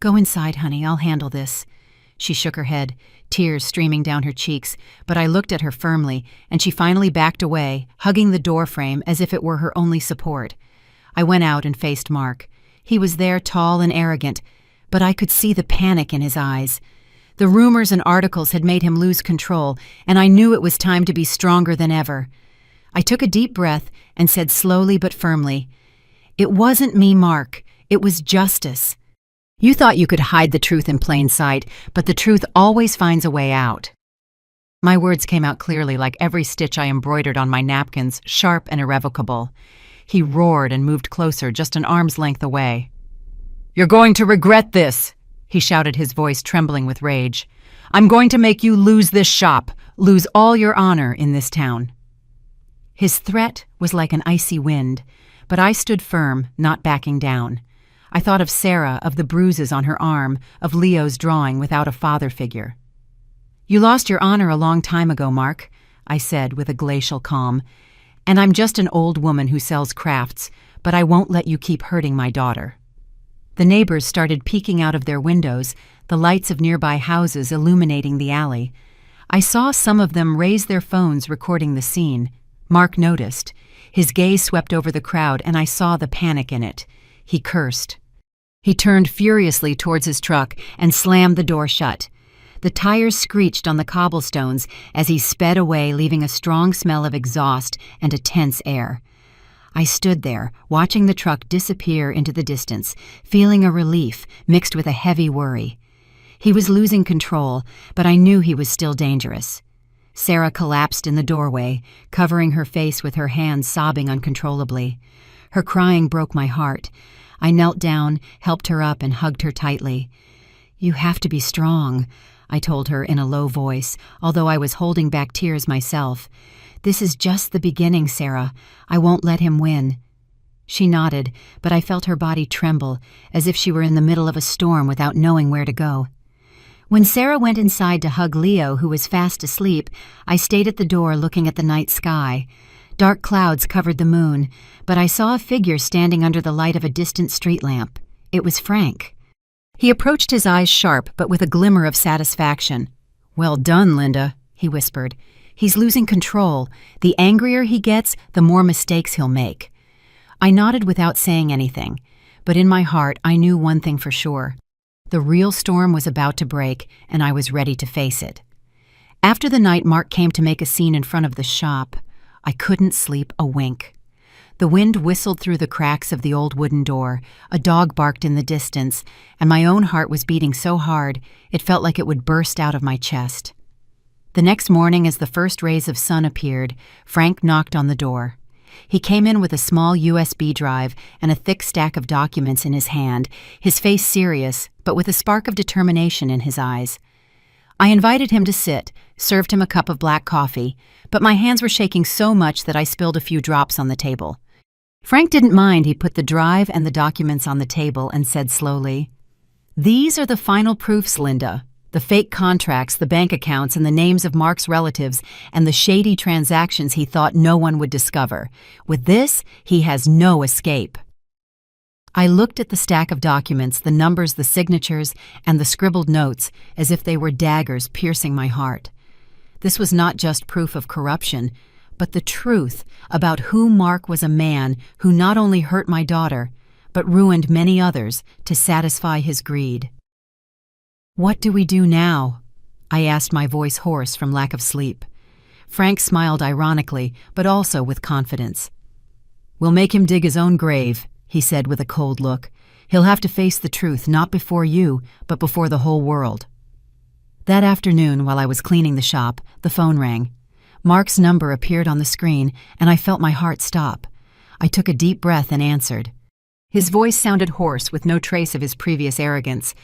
"Go inside, honey, I'll handle this." She shook her head, tears streaming down her cheeks, but I looked at her firmly, and she finally backed away, hugging the doorframe as if it were her only support. I went out and faced Mark. He was there, tall and arrogant, but I could see the panic in his eyes. The rumors and articles had made him lose control, and I knew it was time to be stronger than ever. I took a deep breath and said slowly but firmly, "It wasn't me, Mark. It was justice. You thought you could hide the truth in plain sight, but the truth always finds a way out." My words came out clearly, like every stitch I embroidered on my napkins, sharp and irrevocable. He roared and moved closer, just an arm's length away. "You're going to regret this," he shouted, his voice trembling with rage. "I'm going to make you lose this shop, lose all your honor in this town." His threat was like an icy wind, but I stood firm, not backing down. I thought of Sarah, of the bruises on her arm, of Leo's drawing without a father figure. "You lost your honor a long time ago, Mark," I said with a glacial calm, "and I'm just an old woman who sells crafts, but I won't let you keep hurting my daughter." The neighbors started peeking out of their windows, the lights of nearby houses illuminating the alley. I saw some of them raise their phones recording the scene. Mark noticed. His gaze swept over the crowd, and I saw the panic in it. He cursed. He turned furiously towards his truck and slammed the door shut. The tires screeched on the cobblestones as he sped away, leaving a strong smell of exhaust and a tense air. I stood there, watching the truck disappear into the distance, feeling a relief mixed with a heavy worry. He was losing control, but I knew he was still dangerous. Sarah collapsed in the doorway, covering her face with her hands, sobbing uncontrollably. Her crying broke my heart. I knelt down, helped her up, and hugged her tightly. "You have to be strong," I told her in a low voice, although I was holding back tears myself. "This is just the beginning, Sarah. I won't let him win." She nodded, but I felt her body tremble, as if she were in the middle of a storm without knowing where to go. When Sarah went inside to hug Leo, who was fast asleep, I stayed at the door looking at the night sky. Dark clouds covered the moon, but I saw a figure standing under the light of a distant street lamp. It was Frank. He approached, his eyes sharp, but with a glimmer of satisfaction. "Well done, Linda," he whispered. "He's losing control. The angrier he gets, the more mistakes he'll make." I nodded without saying anything, but in my heart I knew one thing for sure. The real storm was about to break, and I was ready to face it. After the night Mark came to make a scene in front of the shop, I couldn't sleep a wink. The wind whistled through the cracks of the old wooden door, a dog barked in the distance, and my own heart was beating so hard it felt like it would burst out of my chest. The next morning, as the first rays of sun appeared, Frank knocked on the door. He came in with a small USB drive and a thick stack of documents in his hand, his face serious, but with a spark of determination in his eyes. I invited him to sit, served him a cup of black coffee, but my hands were shaking so much that I spilled a few drops on the table. Frank didn't mind. He put the drive and the documents on the table and said slowly, "These are the final proofs, Linda. The fake contracts, the bank accounts, and the names of Mark's relatives, and the shady transactions he thought no one would discover. With this, he has no escape." I looked at the stack of documents, the numbers, the signatures, and the scribbled notes, as if they were daggers piercing my heart. This was not just proof of corruption, but the truth about who Mark was, a man who not only hurt my daughter, but ruined many others to satisfy his greed. "What do we do now?" I asked, my voice hoarse from lack of sleep. Frank smiled ironically, but also with confidence. "We'll make him dig his own grave," he said with a cold look. "He'll have to face the truth, not before you, but before the whole world." That afternoon, while I was cleaning the shop, the phone rang. Mark's number appeared on the screen, and I felt my heart stop. I took a deep breath and answered. His voice sounded hoarse, with no trace of his previous arrogance.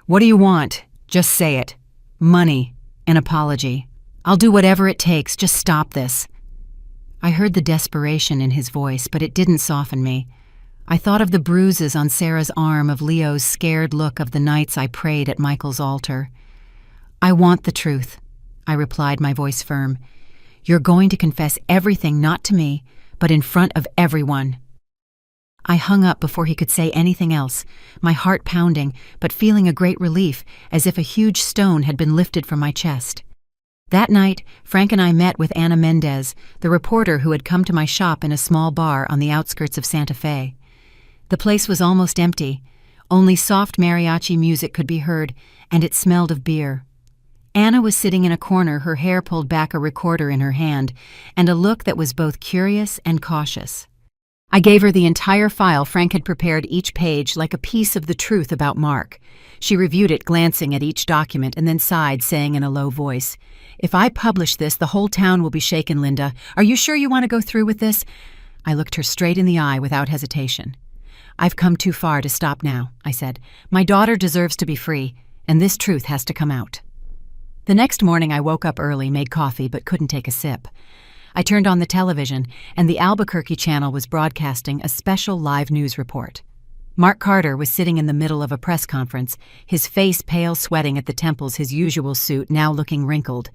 "What do you want? Just say it. Money. An apology. I'll do whatever it takes. Just stop this." I heard the desperation in his voice, but it didn't soften me. I thought of the bruises on Sarah's arm, of Leo's scared look, of the nights I prayed at Michael's altar. "I want the truth," I replied, my voice firm. "You're going to confess everything, not to me, but in front of everyone." I hung up before he could say anything else, my heart pounding, but feeling a great relief, as if a huge stone had been lifted from my chest. That night, Frank and I met with Ana Mendez, the reporter who had come to my shop in a small bar on the outskirts of Santa Fe. The place was almost empty. Only soft mariachi music could be heard, and it smelled of beer. Anna was sitting in a corner, her hair pulled back, a recorder in her hand, and a look that was both curious and cautious. I gave her the entire file Frank had prepared, each page like a piece of the truth about Mark. She reviewed it, glancing at each document, and then sighed, saying in a low voice, "If I publish this, the whole town will be shaken, Linda. Are you sure you want to go through with this?" I looked her straight in the eye without hesitation. "I've come too far to stop now," I said. "My daughter deserves to be free, and this truth has to come out." The next morning I woke up early, made coffee, but couldn't take a sip. I turned on the television, and the Albuquerque channel was broadcasting a special live news report. Mark Carter was sitting in the middle of a press conference, his face pale, sweating at the temples, his usual suit now looking wrinkled.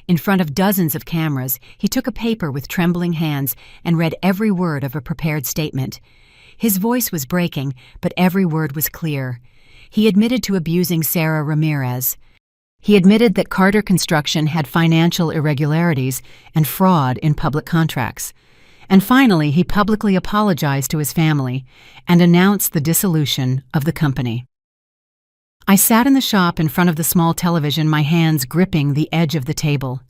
In front of dozens of cameras, he took a paper with trembling hands and read every word of a prepared statement. His voice was breaking, but every word was clear. He admitted to abusing Sarah Ramirez. He admitted that Carter Construction had financial irregularities and fraud in public contracts. And finally, he publicly apologized to his family and announced the dissolution of the company. I sat in the shop in front of the small television, my hands gripping the edge of the table.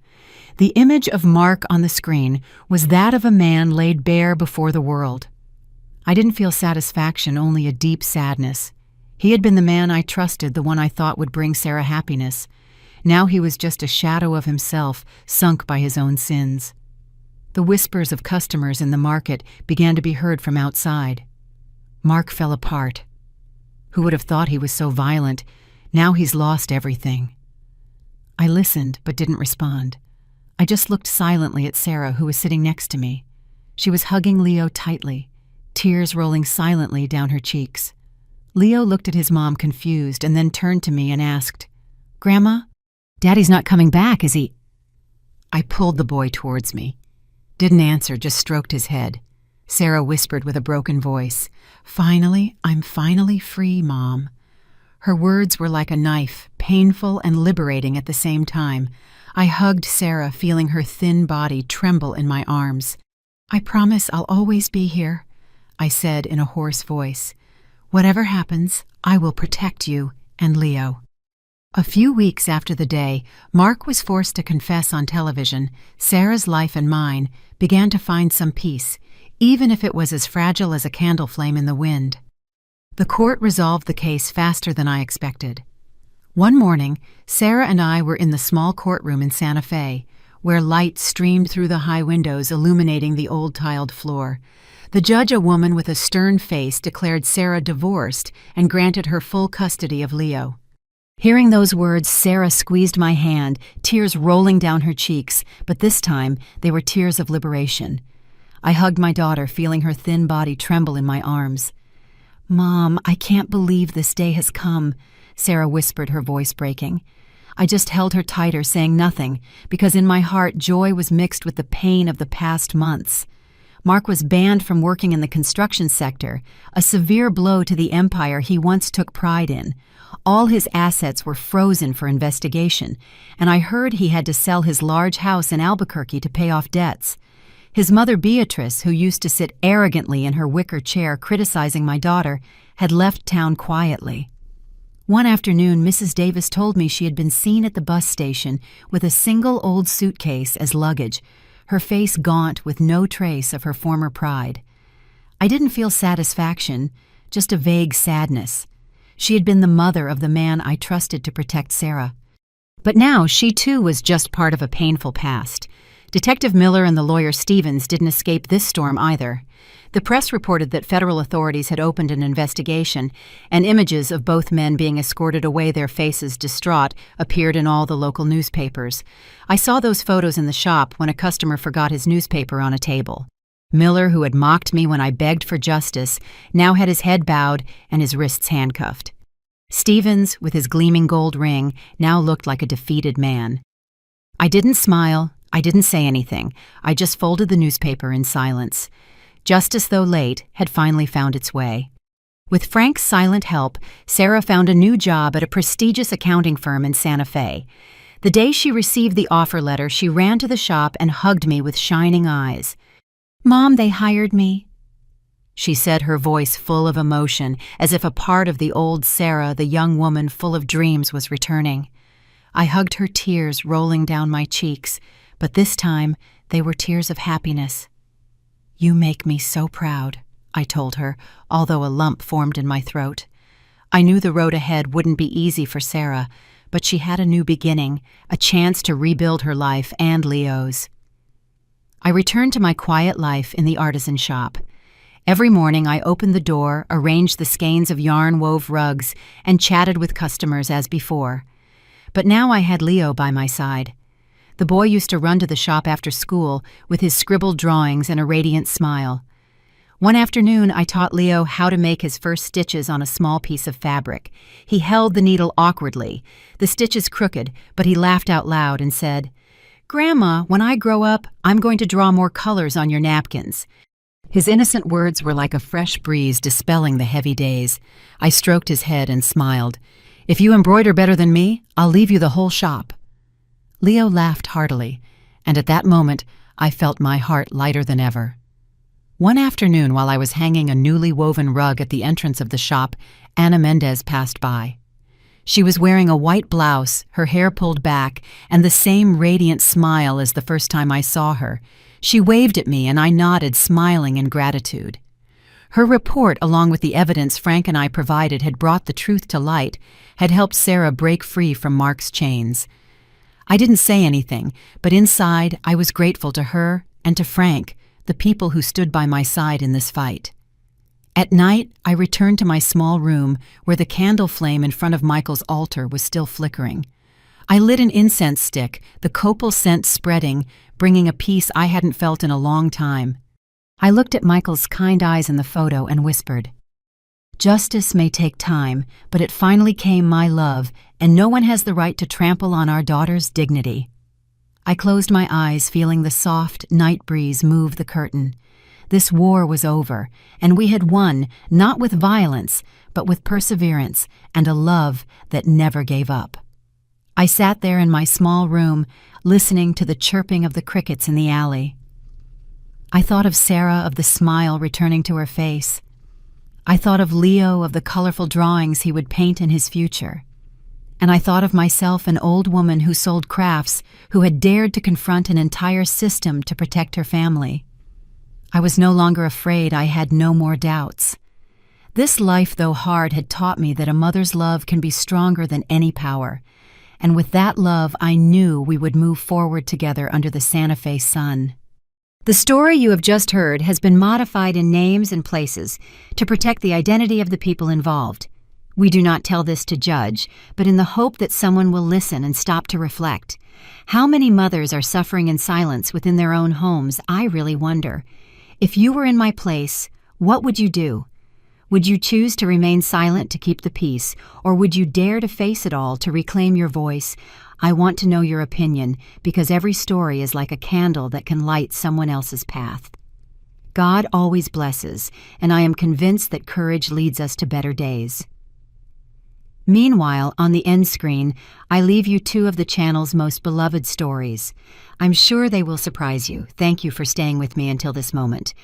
The image of Mark on the screen was that of a man laid bare before the world. I didn't feel satisfaction, only a deep sadness. He had been the man I trusted, the one I thought would bring Sarah happiness. Now he was just a shadow of himself, sunk by his own sins. The whispers of customers in the market began to be heard from outside. Mark fell apart. Who would have thought he was so violent? Now he's lost everything. I listened, but didn't respond. I just looked silently at Sarah, who was sitting next to me. She was hugging Leo tightly, tears rolling silently down her cheeks. Leo looked at his mom, confused, and then turned to me and asked, "Grandma, Daddy's not coming back, is he?" I pulled the boy towards me. Didn't answer, just stroked his head. Sarah whispered with a broken voice, I'm finally free, Mom." Her words were like a knife, painful and liberating at the same time. I hugged Sarah, feeling her thin body tremble in my arms. "I promise I'll always be here," I said in a hoarse voice. "Whatever happens, I will protect you and Leo." A few weeks after the day Mark was forced to confess on television, Sarah's life and mine began to find some peace, even if it was as fragile as a candle flame in the wind. The court resolved the case faster than I expected. One morning, Sarah and I were in the small courtroom in Santa Fe, where light streamed through the high windows illuminating the old tiled floor. The judge, a woman with a stern face, declared Sarah divorced and granted her full custody of Leo. Hearing those words, Sarah squeezed my hand, tears rolling down her cheeks, but this time they were tears of liberation. I hugged my daughter, feeling her thin body tremble in my arms. "Mom, I can't believe this day has come," Sarah whispered, her voice breaking. I just held her tighter, saying nothing, because in my heart joy was mixed with the pain of the past months. Mark was banned from working in the construction sector, a severe blow to the empire he once took pride in. All his assets were frozen for investigation, and I heard he had to sell his large house in Albuquerque to pay off debts. His mother Beatrice, who used to sit arrogantly in her wicker chair criticizing my daughter, had left town quietly. One afternoon, Mrs. Davis told me she had been seen at the bus station with a single old suitcase as luggage, her face gaunt with no trace of her former pride. I didn't feel satisfaction, just a vague sadness. She had been the mother of the man I trusted to protect Sarah. But now she too was just part of a painful past. Detective Miller and the lawyer Stevens didn't escape this storm either. The press reported that federal authorities had opened an investigation, and images of both men being escorted away, their faces distraught, appeared in all the local newspapers. I saw those photos in the shop when a customer forgot his newspaper on a table. Miller, who had mocked me when I begged for justice, now had his head bowed and his wrists handcuffed. Stevens, with his gleaming gold ring, now looked like a defeated man. I didn't smile. I didn't say anything. I just folded the newspaper in silence. Justice, though late, had finally found its way. With Frank's silent help, Sarah found a new job at a prestigious accounting firm in Santa Fe. The day she received the offer letter, she ran to the shop and hugged me with shining eyes. "Mom, they hired me," she said, her voice full of emotion, as if a part of the old Sarah, the young woman full of dreams, was returning. I hugged her, tears rolling down my cheeks, but this time they were tears of happiness. "You make me so proud," I told her, although a lump formed in my throat. I knew the road ahead wouldn't be easy for Sarah, but she had a new beginning, a chance to rebuild her life and Leo's. I returned to my quiet life in the artisan shop. Every morning I opened the door, arranged the skeins of yarn-wove rugs, and chatted with customers as before. But now I had Leo by my side. The boy used to run to the shop after school with his scribbled drawings and a radiant smile. One afternoon, I taught Leo how to make his first stitches on a small piece of fabric. He held the needle awkwardly, the stitches crooked, but he laughed out loud and said, "Grandma, when I grow up, I'm going to draw more colors on your napkins." His innocent words were like a fresh breeze dispelling the heavy days. I stroked his head and smiled. "If you embroider better than me, I'll leave you the whole shop." Leo laughed heartily, and at that moment I felt my heart lighter than ever. One afternoon, while I was hanging a newly woven rug at the entrance of the shop, Ana Mendez passed by. She was wearing a white blouse, her hair pulled back, and the same radiant smile as the first time I saw her. She waved at me, and I nodded, smiling in gratitude. Her report, along with the evidence Frank and I provided, had brought the truth to light, had helped Sarah break free from Mark's chains. I didn't say anything, but inside I was grateful to her and to Frank, the people who stood by my side in this fight. At night, I returned to my small room where the candle flame in front of Michael's altar was still flickering. I lit an incense stick, the copal scent spreading, bringing a peace I hadn't felt in a long time. I looked at Michael's kind eyes in the photo and whispered, "Justice may take time, but it finally came, my love, and no one has the right to trample on our daughter's dignity." I closed my eyes, feeling the soft night breeze move the curtain. This war was over, and we had won, not with violence, but with perseverance and a love that never gave up. I sat there in my small room, listening to the chirping of the crickets in the alley. I thought of Sarah, of the smile returning to her face. I thought of Leo, of the colorful drawings he would paint in his future. And I thought of myself, an old woman who sold crafts, who had dared to confront an entire system to protect her family. I was no longer afraid. I had no more doubts. This life, though hard, had taught me that a mother's love can be stronger than any power. And with that love, I knew we would move forward together under the Santa Fe sun. The story you have just heard has been modified in names and places to protect the identity of the people involved. We do not tell this to judge, but in the hope that someone will listen and stop to reflect. How many mothers are suffering in silence within their own homes? I really wonder. If you were in my place, what would you do? Would you choose to remain silent to keep the peace, or would you dare to face it all to reclaim your voice? I want to know your opinion, because every story is like a candle that can light someone else's path. God always blesses, and I am convinced that courage leads us to better days. Meanwhile, on the end screen, I leave you two of the channel's most beloved stories. I'm sure they will surprise you. Thank you for staying with me until this moment.